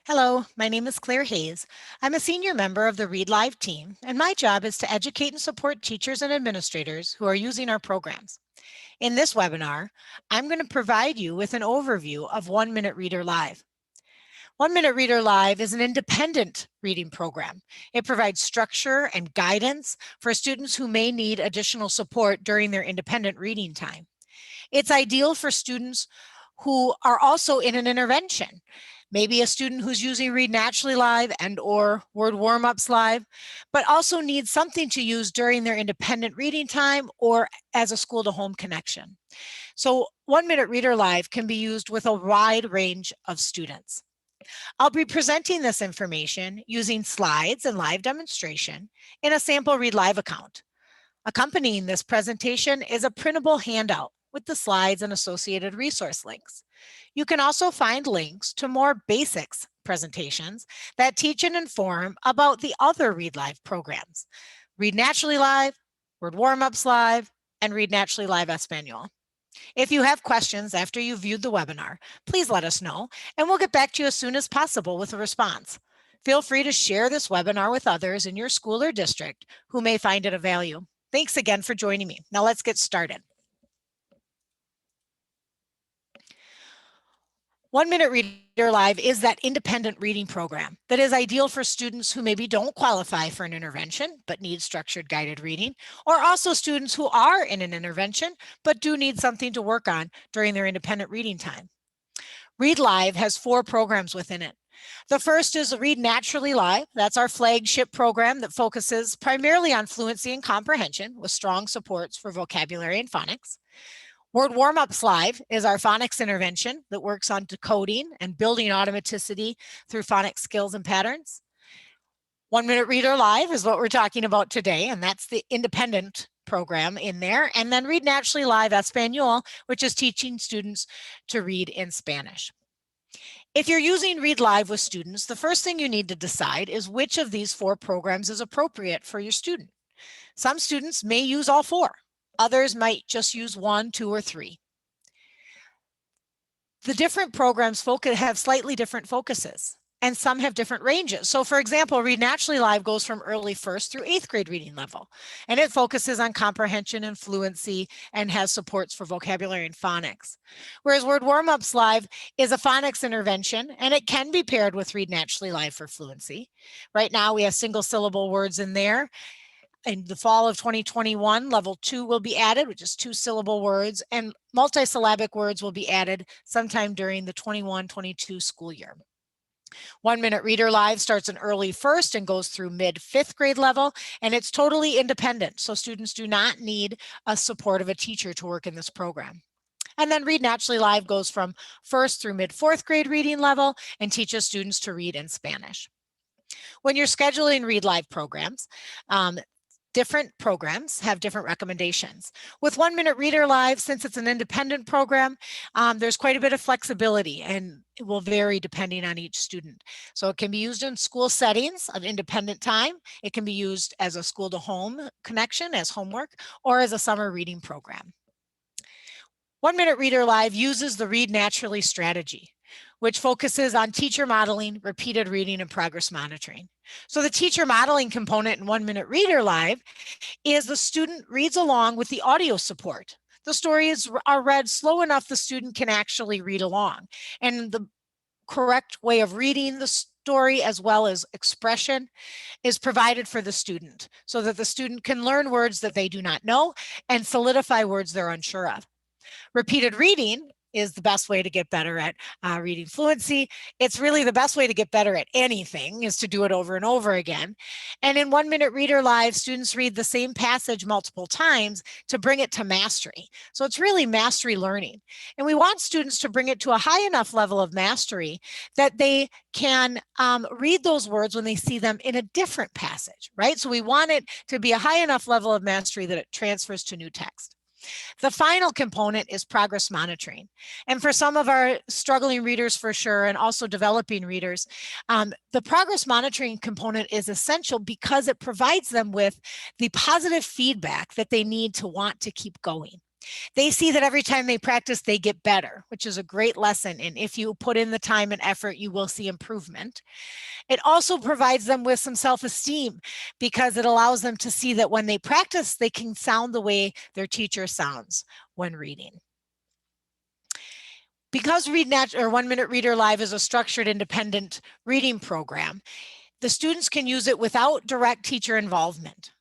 Hello, my name is Claire Hayes. I'm a senior member of the Read Live team, and my job is to educate and support teachers and administrators who are using our programs. In this webinar, I'm going to provide you with an overview of 1 Minute Reader Live. 1 Minute Reader Live is an independent reading program. It provides structure and guidance for students who may need additional support during their independent reading time. It's ideal for students who are also in an intervention. Maybe a student who's using Read Naturally Live and or Word Warm-Ups Live, but also needs something to use during their independent reading time or as a school-to-home connection. So 1 Minute Reader Live can be used with a wide range of students. I'll be presenting this information using slides and live demonstration in a sample Read Live account. Accompanying this presentation is a printable handout with the slides and associated resource links. You can also find links to more basics presentations that teach and inform about the other Read Live programs, Read Naturally Live, Word Warm-Ups Live, and Read Naturally Live Espanol. If you have questions after you've viewed the webinar, please let us know, and we'll get back to you as soon as possible with a response. Feel free to share this webinar with others in your school or district who may find it of value. Thanks again for joining me. Now let's get started. 1 Minute Reader Live is that independent reading program that is ideal for students who maybe don't qualify for an intervention but need structured guided reading, or also students who are in an intervention but do need something to work on during their independent reading time. Read Live has 4 programs within it. The first is Read Naturally Live. That's our flagship program that focuses primarily on fluency and comprehension with strong supports for vocabulary and phonics. Word Warm-Ups Live is our phonics intervention that works on decoding and building automaticity through phonics skills and patterns. 1 Minute Reader Live is what we're talking about today, and that's the independent program in there. And then Read Naturally Live Espanol, which is teaching students to read in Spanish. If you're using Read Live with students, the first thing you need to decide is which of these 4 programs is appropriate for your student. Some students may use all 4. Others might just use 1, 2, or 3. The different programs have slightly different focuses, and some have different ranges. So for example, Read Naturally Live goes from early 1st through 8th grade reading level, and it focuses on comprehension and fluency and has supports for vocabulary and phonics. Whereas Word Warm-Ups Live is a phonics intervention, and it can be paired with Read Naturally Live for fluency. Right now we have single syllable words in there. In the fall of 2021, level 2 will be added, which is 2-syllable words, and multisyllabic words will be added sometime during the 21-22 school year. 1 Minute Reader Live starts in early 1st and goes through mid 5th grade level, and it's totally independent, so students do not need a support of a teacher to work in this program. And then Read Naturally Live goes from 1st through mid 4th grade reading level and teaches students to read in Spanish. When you're scheduling Read Live programs, different programs have different recommendations. With 1 Minute Reader Live, since it's an independent program, there's quite a bit of flexibility, and it will vary depending on each student. So it can be used in school settings of independent time. It can be used as a school-to-home connection, as homework, or as a summer reading program. 1 Minute Reader Live uses the Read Naturally strategy, which focuses on teacher modeling, repeated reading, and progress monitoring. So the teacher modeling component in 1 Minute Reader Live is the student reads along with the audio support. The stories are read slow enough the student can actually read along. And the correct way of reading the story as well as expression is provided for the student so that the student can learn words that they do not know and solidify words they're unsure of. Repeated reading is the best way to get better at reading fluency. It's really the best way to get better at anything is to do it over and over again. And in 1 Minute Reader Live, students read the same passage multiple times to bring it to mastery. So it's really mastery learning. And we want students to bring it to a high enough level of mastery that they can read those words when they see them in a different passage, right? So we want it to be a high enough level of mastery that it transfers to new text. The final component is progress monitoring. And for some of our struggling readers for sure, and also developing readers, the progress monitoring component is essential because it provides them with the positive feedback that they need to want to keep going. They see that every time they practice, they get better, which is a great lesson. And if you put in the time and effort, you will see improvement. It also provides them with some self-esteem because it allows them to see that when they practice, they can sound the way their teacher sounds when reading. Because 1 Minute Reader Live is a structured independent reading program, the students can use it without direct teacher involvement.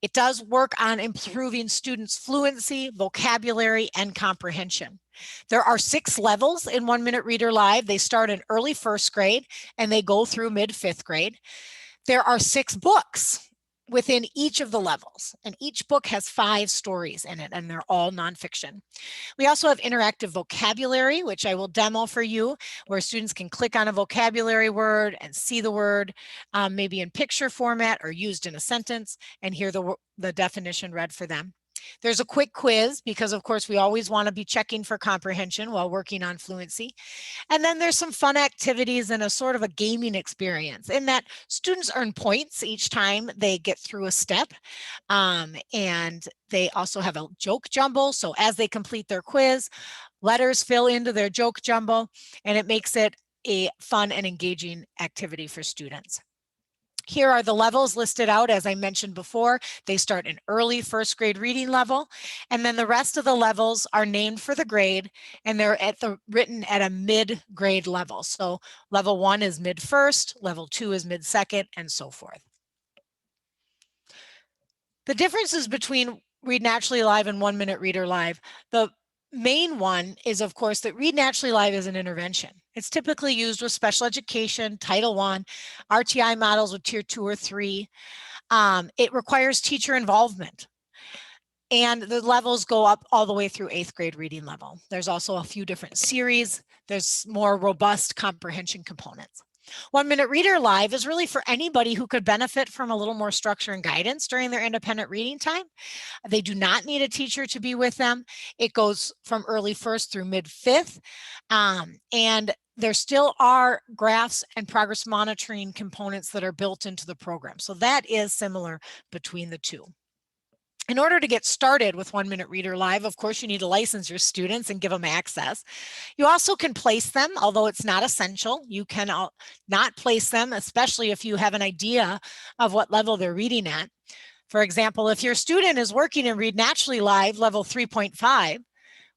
It does work on improving students' fluency, vocabulary, and comprehension. There are 6 levels in 1 Minute Reader Live. They start in early 1st grade and they go through mid-5th grade. There are 6 books within each of the levels, and each book has 5 stories in it, and they're all nonfiction. We also have interactive vocabulary, which I will demo for you, where students can click on a vocabulary word and see the word, maybe in picture format or used in a sentence, and hear the definition read for them. There's a quick quiz because, of course, we always want to be checking for comprehension while working on fluency. And then there's some fun activities and a sort of a gaming experience in that students earn points each time they get through a step. And they also have a joke jumble. So as they complete their quiz, letters fill into their joke jumble, and it makes it a fun and engaging activity for students. Here are the levels listed out. As I mentioned before, they start in early 1st grade reading level, and then the rest of the levels are named for the grade, and they're written at a mid-grade level. So level 1 is mid-1st, level 2 is mid-2nd, and so forth. The differences between Read Naturally Live and 1 Minute Reader Live, the main one is, of course, that Read Naturally Live is an intervention. It's typically used with special education, Title I, RTI models with Tier 2 or 3. It requires teacher involvement. And the levels go up all the way through 8th grade reading level. There's also a few different series. There's more robust comprehension components. 1 Minute Reader Live is really for anybody who could benefit from a little more structure and guidance during their independent reading time. They do not need a teacher to be with them. It goes from early 1st through mid-5th. And there still are graphs and progress monitoring components that are built into the program. So that is similar between the two. In order to get started with 1 Minute Reader Live, of course, you need to license your students and give them access. You also can place them, although it's not essential. You can not place them, especially if you have an idea of what level they're reading at. For example, if your student is working in Read Naturally Live level 3.5,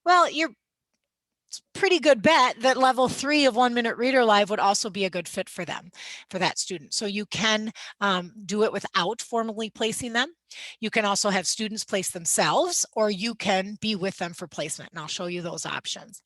well, it's a pretty good bet that level 3 of 1 Minute Reader Live would also be a good fit for them, for that student. So you can do it without formally placing them. You can also have students place themselves, or you can be with them for placement, and I'll show you those options.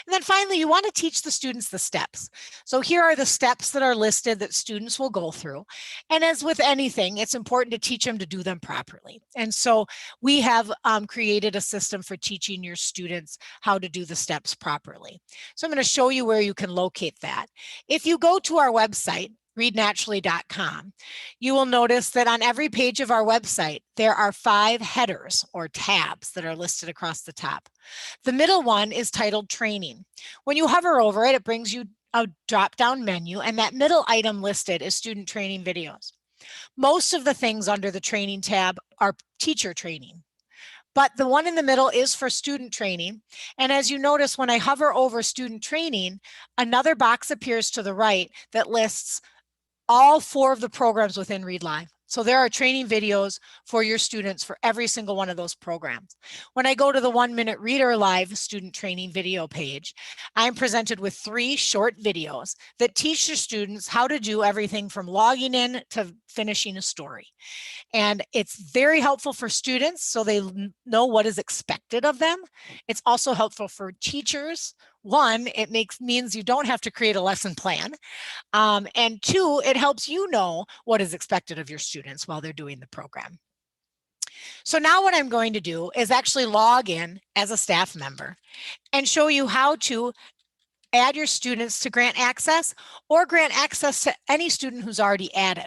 And then finally, you want to teach the students the steps. So here are the steps that are listed that students will go through. And as with anything, it's important to teach them to do them properly. And so we have created a system for teaching your students how to do the steps properly. So I'm going to show you where you can locate that. If you go to our website, readnaturally.com, you will notice that on every page of our website, there are 5 headers or tabs that are listed across the top. The middle one is titled Training. When you hover over it, it brings you a drop-down menu, and that middle item listed is student training videos. Most of the things under the training tab are teacher training, but the one in the middle is for student training. And as you notice, when I hover over student training, another box appears to the right that lists all 4 of the programs within Read Live. So there are training videos for your students for every single one of those programs. When I go to the 1 Minute Reader Live student training video page, I'm presented with 3 short videos that teach your students how to do everything from logging in to finishing a story. And it's very helpful for students so they know what is expected of them. It's also helpful for teachers. 1, it means you don't have to create a lesson plan. And 2, it helps you know what is expected of your students while they're doing the program. So now what I'm going to do is actually log in as a staff member and show you how to add your students to grant access or grant access to any student who's already added.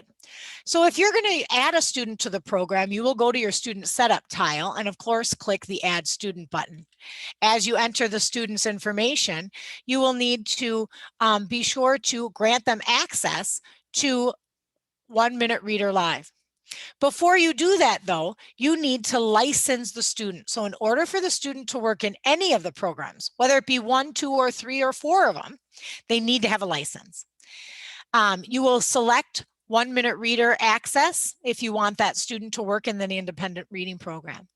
So if you're going to add a student to the program, you will go to your student setup tile and of course click the Add Student button. As you enter the student's information, you will need to be sure to grant them access to 1 Minute Reader Live. Before you do that, though, you need to license the student. So in order for the student to work in any of the programs, whether it be 1, 2, or 3, or 4 of them, they need to have a license. You will select 1-minute reader access if you want that student to work in the independent reading program.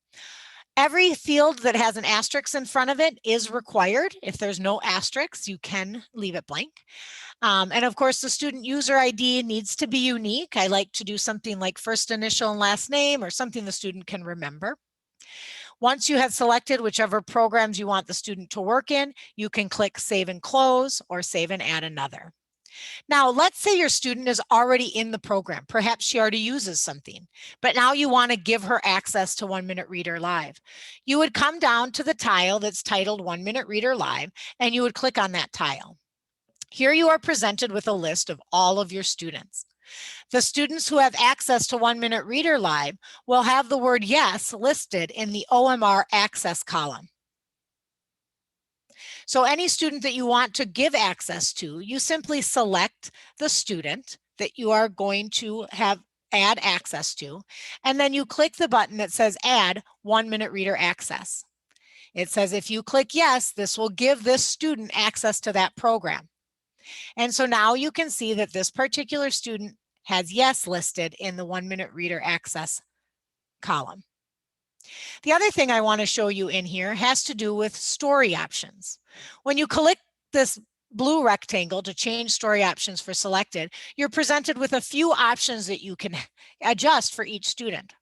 Every field that has an asterisk in front of it is required. If there's no asterisk, you can leave it blank. And of course, the student user ID needs to be unique. I like to do something like first initial and last name, or something the student can remember. Once you have selected whichever programs you want the student to work in, you can click Save and Close or Save and Add Another. Now, let's say your student is already in the program. Perhaps she already uses something, but now you want to give her access to 1-minute reader live. You would come down to the tile that's titled 1-minute reader live, and you would click on that tile. Here you are presented with a list of all of your students. The students who have access to 1-minute reader live will have the word yes listed in the OMR access column. So any student that you want to give access to, you simply select the student that you are going to have add access to, and then you click the button that says Add 1-minute reader access. It says if you click yes, this will give this student access to that program. And so now you can see that this particular student has yes listed in the 1-minute reader access column. The other thing I want to show you in here has to do with story options. When you click this blue rectangle to change story options for selected, you're presented with a few options that you can adjust for each student.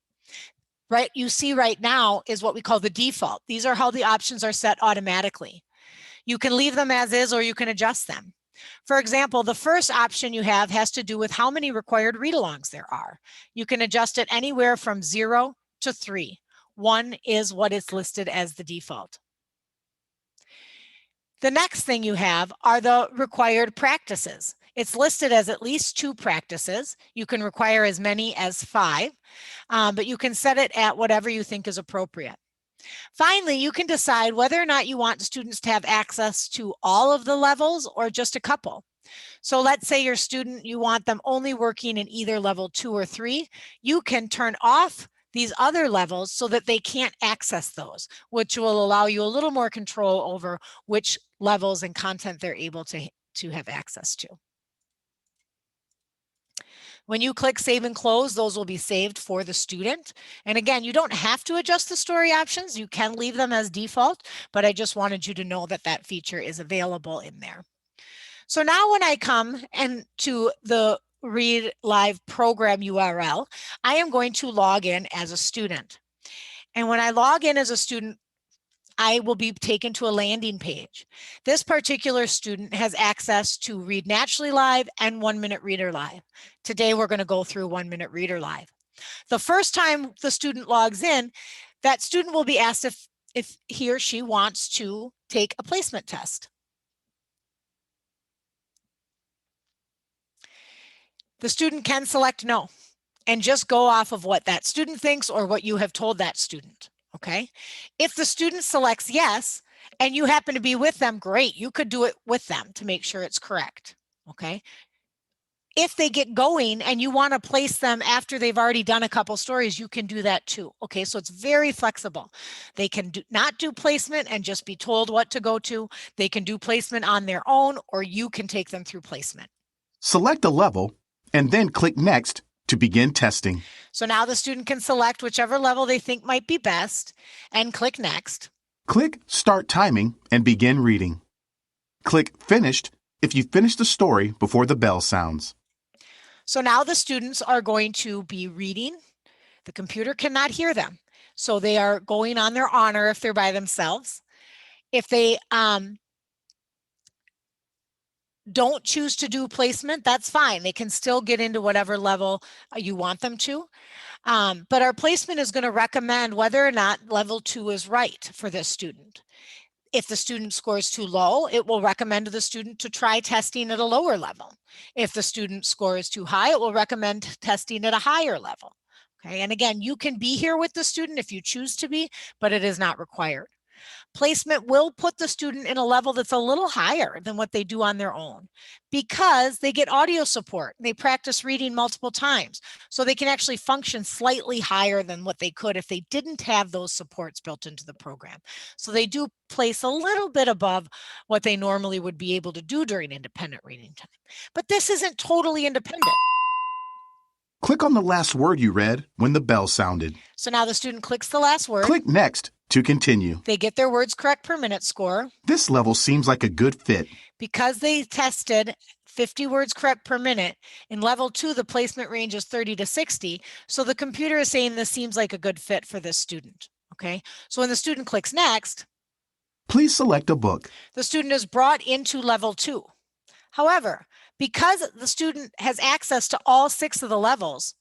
Right, you see right now is what we call the default. These are how the options are set automatically. You can leave them as is, or you can adjust them. For example, the first option you have has to do with how many required read-alongs there are. You can adjust it anywhere from 0 to 3. 1 is what is listed as the default. The next thing you have are the required practices. It's listed as at least 2 practices. You can require as many as 5, but you can set it at whatever you think is appropriate. Finally, you can decide whether or not you want students to have access to all of the levels or just a couple. So let's say your student, you want them only working in either level 2 or 3. You can turn off these other levels so that they can't access those, which will allow you a little more control over which levels and content they're able to have access to. When you click Save and Close, those will be saved for the student. And again, you don't have to adjust the story options. You can leave them as default, but I just wanted you to know that that feature is available in there. So now when I come to the Read Live program URL, I am going to log in as a student. And when I log in as a student, I will be taken to a landing page. This particular student has access to Read Naturally Live and 1-minute reader live. Today, we're going to go through 1-minute reader live. The first time the student logs in, that student will be asked if he or she wants to take a placement test. The student can select no and just go off of what that student thinks or what you have told that student. Okay. If the student selects yes, and you happen to be with them, great. You could do it with them to make sure it's correct. Okay. If they get going and you want to place them after they've already done a couple stories, you can do that too. Okay. So it's very flexible. They can not do placement and just be told what to go to. They can do placement on their own, or you can take them through placement. Select a level and then click Next to begin testing. So now the student can select whichever level they think might be best and click Next. Click Start Timing and begin reading. Click Finished if you finish the story before the bell sounds. So now the students are going to be reading. The computer cannot hear them, so they are going on their honor if they're by themselves. If they don't choose to do placement, that's fine. They can still get into whatever level you want them to. But our placement is going to recommend whether or not level 2 is right for this student. If the student scores too low, it will recommend to the student to try testing at a lower level. If the student scores too high, it will recommend testing at a higher level. Okay, and again, you can be here with the student if you choose to be, but it is not required. Placement will put the student in a level that's a little higher than what they do on their own because they get audio support. They practice reading multiple times, so they can actually function slightly higher than what they could if they didn't have those supports built into the program. So they do place a little bit above what they normally would be able to do during independent reading time. But this isn't totally independent. Click on the last word you read when the bell sounded. So now the student clicks the last word. Click Next to continue. They get their words correct per minute score. This level seems like a good fit. Because they tested 50 words correct per minute, in level 2, the placement range is 30 to 60. So the computer is saying this seems like a good fit for this student. Okay, so when the student clicks Next, please select a book. The student is brought into level 2. However, because the student has access to all 6 of the levels,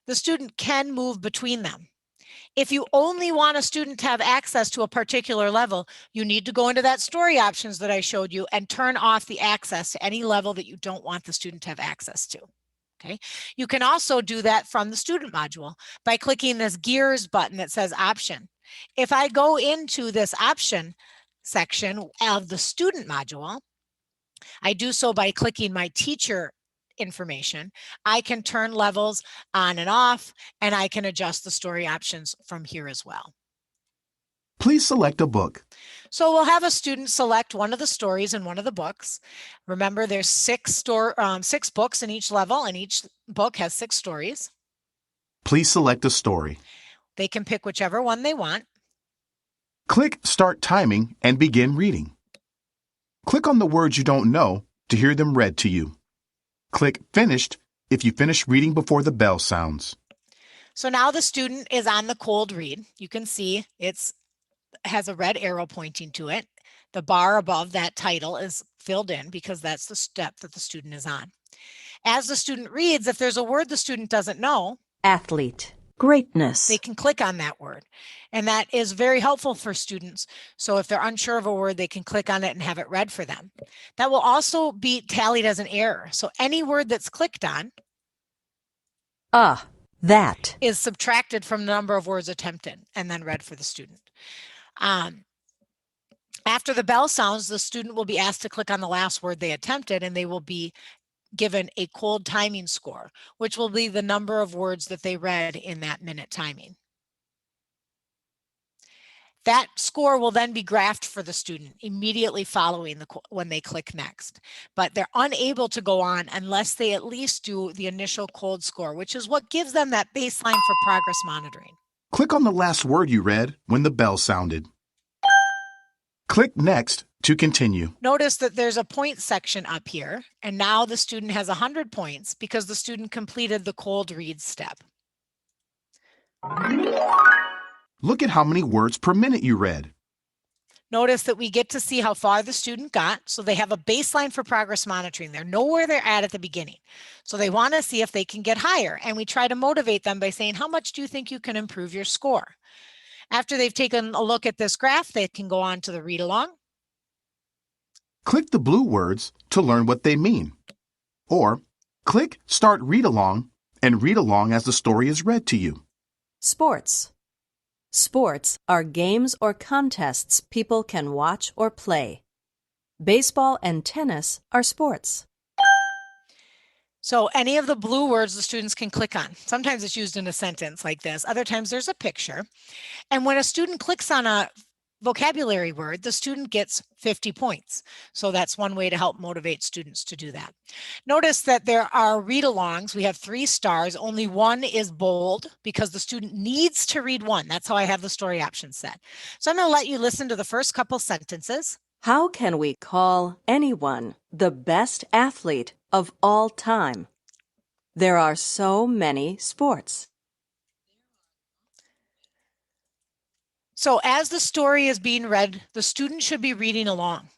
the student can move between them. If you only want a student to have access to a particular level, you need to go into that story options that I showed you and turn off the access to any level that you don't want the student to have access to. Okay. You can also do that from the student module by clicking this gears button that says option. If I go into this option section of the student module, I do so by clicking my teacher information. I can turn levels on and off, and I can adjust the story options from here as well. Please select a book. So we'll have a student select one of the stories in one of the books. Remember, there's 6 books in each level, and each book has 6 stories. Please select a story. They can pick whichever one they want. Click Start Timing and begin reading. Click on the words you don't know to hear them read to you. Click Finished if you finish reading before the bell sounds. So now the student is on the cold read. You can see it has a red arrow pointing to it. The bar above that title is filled in because that's the step that the student is on. As the student reads, if there's a word the student doesn't know, athlete, greatness, they can click on that word. And that is very helpful for students. So if they're unsure of a word, they can click on it and have it read for them. That will also be tallied as an error. So any word that's clicked on that is subtracted from the number of words attempted and then read for the student. After the bell sounds, the student will be asked to click on the last word they attempted, and they will be given a cold timing score, which will be the number of words that they read in that minute timing. That score will then be graphed for the student immediately following when they click Next. But they're unable to go on unless they at least do the initial cold score, which is what gives them that baseline for progress monitoring. Click on the last word you read when the bell sounded. Click Next to continue. Notice that there's a point section up here, and now the student has 100 points because the student completed the cold read step. Look at how many words per minute you read. Notice that we get to see how far the student got, so they have a baseline for progress monitoring. They know where they're at the beginning. So they want to see if they can get higher, and we try to motivate them by saying, how much do you think you can improve your score? After they've taken a look at this graph, they can go on to the read along. Click the blue words to learn what they mean. Or click Start Read Along and read along as the story is read to you. sports. Sports are games or contests people can watch or play. Baseball and tennis are sports. So any of the blue words the students can click on. Sometimes it's used in a sentence like this. Other times there's a picture. And when a student clicks on a vocabulary word, the student gets 50 points. So that's one way to help motivate students to do that. Notice that there are read-alongs. We have 3 stars. Only one is bold because the student needs to read one. That's how I have the story option set. So I'm going to let you listen to the first couple sentences. How can we call anyone the best athlete of all time? There are so many sports. So as the story is being read, the student should be reading along,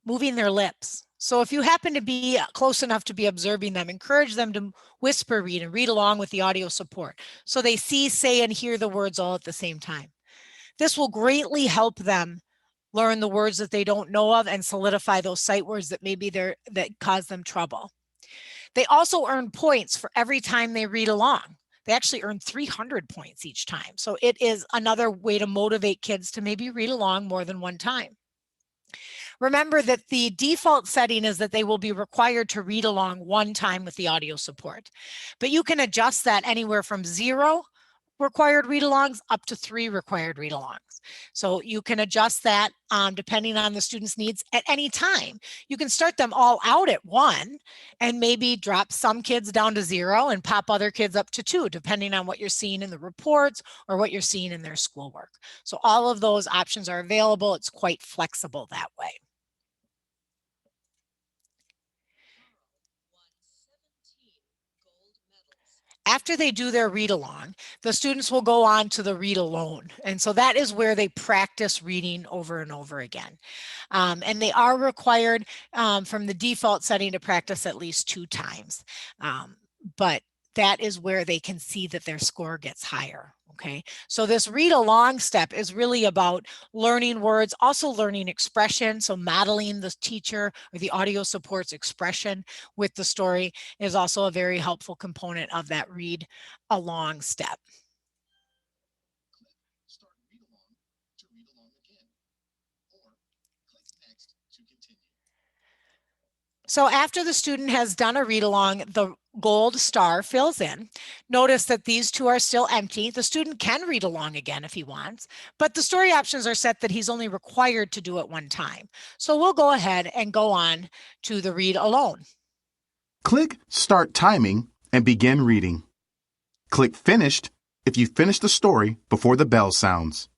moving their lips. So if you happen to be close enough to be observing them, encourage them to whisper read and read along with the audio support so they see, say, and hear the words all at the same time. This will greatly help them learn the words that they don't know of and solidify those sight words that maybe that cause them trouble. They also earn points for every time they read along. they actually earn 300 points each time. So it is another way to motivate kids to maybe read along more than one time. Remember that the default setting is that they will be required to read along one time with the audio support, but you can adjust that anywhere from 0 required read-alongs up to 3 required read-alongs. So you can adjust that depending on the student's needs at any time. You can start them all out at 1 and maybe drop some kids down to 0 and pop other kids up to 2, depending on what you're seeing in the reports or what you're seeing in their schoolwork. So all of those options are available. It's quite flexible that way. After they do their read along, the students will go on to the read alone. And so that is where they practice reading over and over again. And they are required from the default setting to practice at least 2 times. But that is where they can see that their score gets higher. Okay, so this read along step is really about learning words, also learning expression. So modeling the teacher or the audio support's expression with the story is also a very helpful component of that read along step. Start read along to read along again, or click next to continue. So after the student has done a read along, the gold star fills in. Notice that these 2 are still empty. The student can read along again if he wants, but the story options are set that he's only required to do it 1 time. So we'll go ahead and go on to the read alone. Click Start Timing and begin reading. Click Finished if you finish the story before the bell sounds.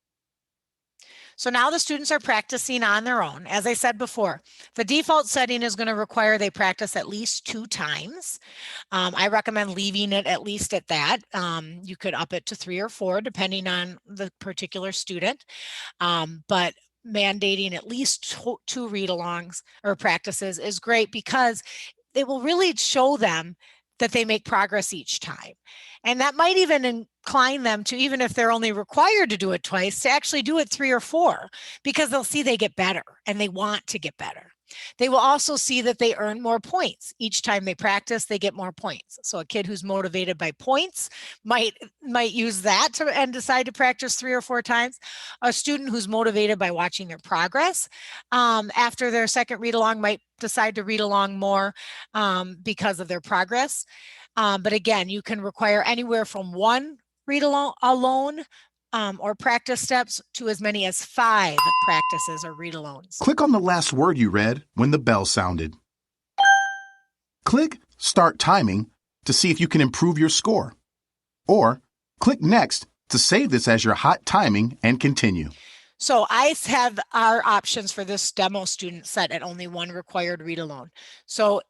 So now the students are practicing on their own. As I said before, the default setting is going to require they practice at least 2 times. I recommend leaving it at least at that. You could up it to 3 or 4 depending on the particular student, but mandating at least 2 read-alongs or practices is great because it will really show them that they make progress each time. And that might even incline them to, even if they're only required to do it twice, to actually do it 3 or 4, because they'll see they get better and they want to get better. They will also see that they earn more points. Each time they practice, they get more points. So a kid who's motivated by points might use that and decide to practice 3 or 4 times. A student who's motivated by watching their progress after their second read along might decide to read along more because of their progress. But again, you can require anywhere from 1 read alone or practice steps to as many as 5 practices or read-alongs. Click on the last word you read when the bell sounded. Click Start Timing to see if you can improve your score. Or click Next to save this as your hot timing and continue. So I have our options for this demo student set at only 1 required read-alone. So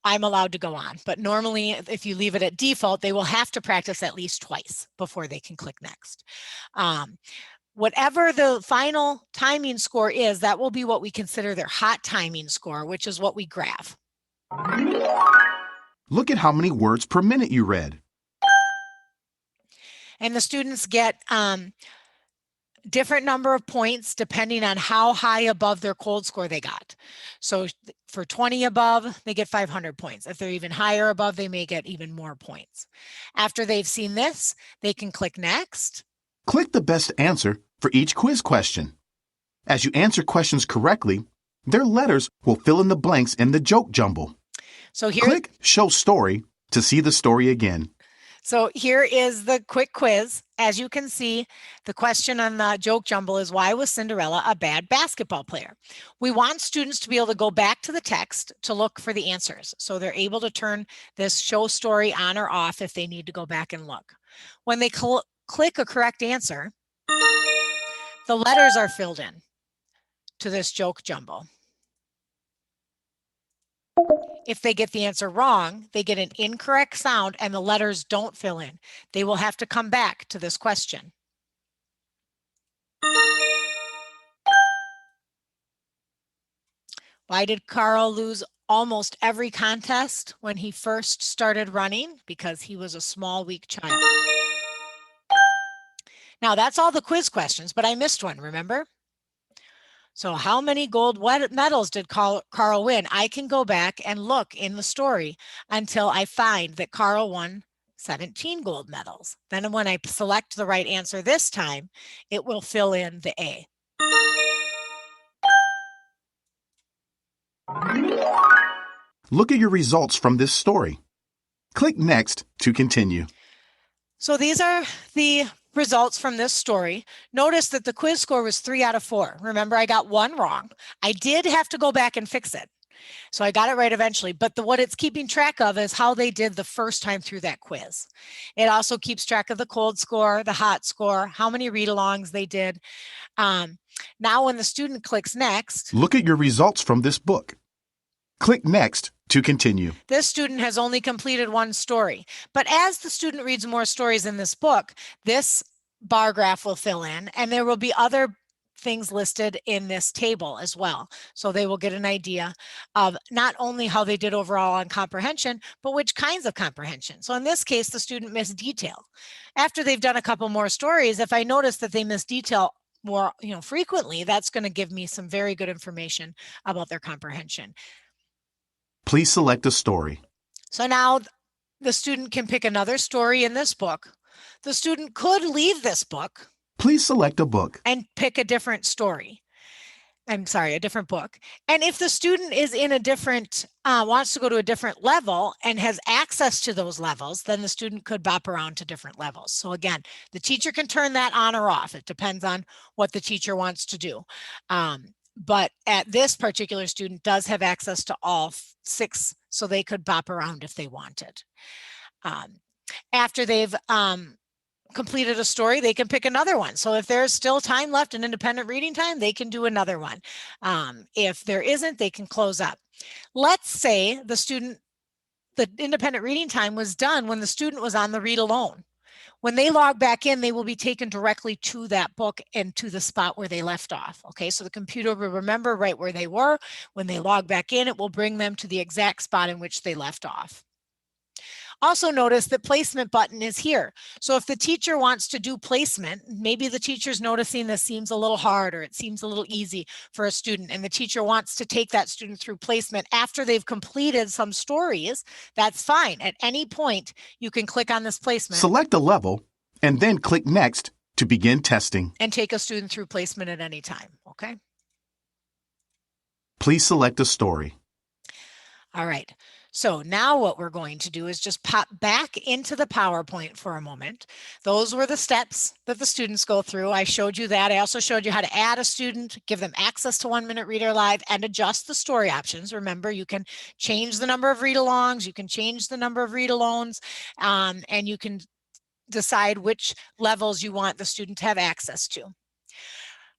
I'm allowed to go on, but normally if you leave it at default, they will have to practice at least twice before they can click next. Whatever the final timing score is, that will be what we consider their hot timing score, which is what we graph. Look at how many words per minute you read. And the students get different number of points depending on how high above their cold score they got. So for 20 above, they get 500 points. If they're even higher above, they may get even more points. After they've seen this, they can click next. Click the best answer for each quiz question. As you answer questions correctly, their letters will fill in the blanks in the joke jumble. So here, click Show Story to see the story again. So here is the quick quiz. As you can see, the question on the joke jumble is, why was Cinderella a bad basketball player? We want students to be able to go back to the text to look for the answers. So they're able to turn this show story on or off if they need to go back and look. When they click a correct answer, the letters are filled in to this joke jumble. If they get the answer wrong, they get an incorrect sound and the letters don't fill in. They will have to come back to this question. Why did Carl lose almost every contest when he first started running? Because he was a small, weak child. Now that's all the quiz questions, but I missed one, remember? So how many gold medals did Carl win? I can go back and look in the story until I find that Carl won 17 gold medals. Then when I select the right answer this time, it will fill in the A. Look at your results from this story. Click Next to continue. So these are the results from this story. Notice that the quiz score was 3 out of 4. Remember, I got one wrong. I did have to go back and fix it. So I got it right eventually, but what it's keeping track of is how they did the first time through that quiz. It also keeps track of the cold score, the hot score, how many read-alongs they did. Now when the student clicks next, look at your results from this book. Click Next to continue. This student has only completed one story, but as the student reads more stories in this book, this bar graph will fill in, and there will be other things listed in this table as well. So they will get an idea of not only how they did overall on comprehension, but which kinds of comprehension. So in this case, the student missed detail. After they've done a couple more stories, if I notice that they miss detail more, frequently, that's going to give me some very good information about their comprehension. Please select a story. So now the student can pick another story in this book. The student could leave this book. Please select a book. And pick a different story. A different book. And if the student is in a different, wants to go to a different level and has access to those levels, then the student could bop around to different levels. So again, the teacher can turn that on or off. It depends on what the teacher wants to do. But at this particular student does have access to all 6, so they could bop around if they wanted. After they've completed a story, they can pick another one. So if there's still time left in independent reading time, they can do another one. If there isn't, they can close up. Let's say the independent reading time was done when the student was on the read alone. When they log back in, they will be taken directly to that book and to the spot where they left off. Okay, so the computer will remember right where they were. When they log back in, it will bring them to the exact spot in which they left off. Also notice the placement button is here. So if the teacher wants to do placement, maybe the teacher's noticing this seems a little hard or it seems a little easy for a student, and the teacher wants to take that student through placement after they've completed some stories, that's fine. At any point, you can click on this placement. Select a level and then click Next to begin testing. And take a student through placement at any time, okay? Please select a story. All right. So now what we're going to do is just pop back into the PowerPoint for a moment. Those were the steps that the students go through. I showed you that. I also showed you how to add a student, give them access to 1 Minute Reader Live, and adjust the story options. Remember, you can change the number of read-alongs, you can change the number of read-alones, and you can decide which levels you want the student to have access to.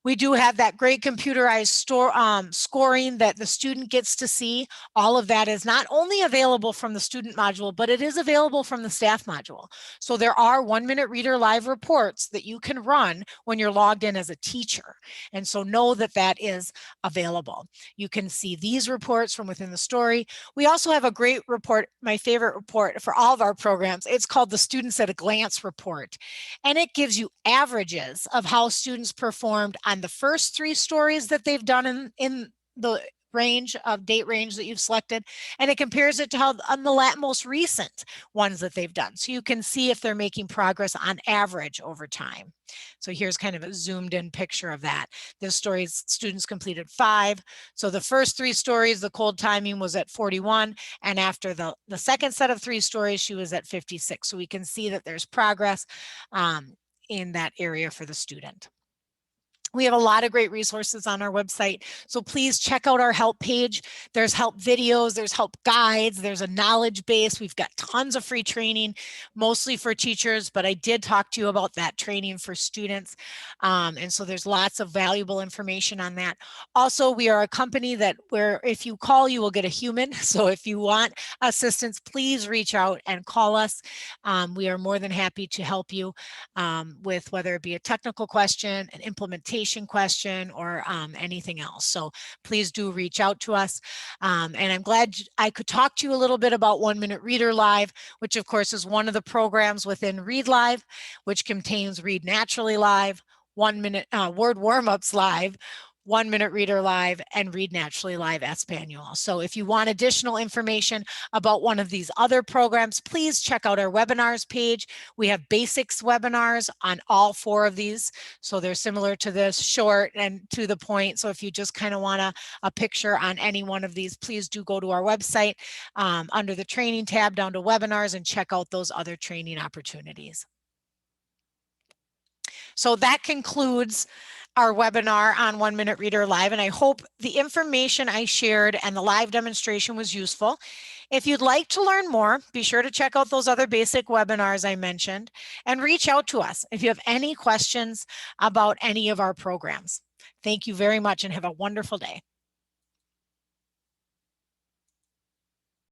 We do have that great computerized scoring that the student gets to see. All of that is not only available from the student module, but it is available from the staff module. So there are 1 Minute Reader Live reports that you can run when you're logged in as a teacher. And so know that that is available. You can see these reports from within the story. We also have a great report, my favorite report for all of our programs. It's called the Students at a Glance report. And it gives you averages of how students performed on the first 3 stories that they've done in the date range that you've selected, and it compares it to how on the most recent ones that they've done. So you can see if they're making progress on average over time. So here's kind of a zoomed in picture of that. This story's students completed 5. So the first 3 stories, the cold timing was at 41. And after the second set of 3 stories, she was at 56. So we can see that there's progress in that area for the student. We have a lot of great resources on our website, so please check out our help page. There's help videos, there's help guides, there's a knowledge base. We've got tons of free training, mostly for teachers, but I did talk to you about that training for students. And so there's lots of valuable information on that. Also, we are a company where if you call, you will get a human. So if you want assistance, please reach out and call us. We are more than happy to help you with whether it be a technical question, an implementation question, or anything else. So please do reach out to us. And I'm glad I could talk to you a little bit about 1 Minute Reader Live, which of course is one of the programs within Read Live, which contains Read Naturally Live, 1 Minute Word Warm-Ups Live, 1 Minute Reader Live, and Read Naturally Live Espanol. So if you want additional information about one of these other programs, please check out our webinars page. We have basics webinars on all 4 of these. So they're similar to this, short and to the point. So if you just kind of want a picture on any one of these, please do go to our website under the training tab down to webinars and check out those other training opportunities. So that concludes our webinar on 1 Minute Reader Live, and I hope the information I shared and the live demonstration was useful. If you'd like to learn more, be sure to check out those other basic webinars I mentioned and reach out to us if you have any questions about any of our programs. Thank you very much and have a wonderful day.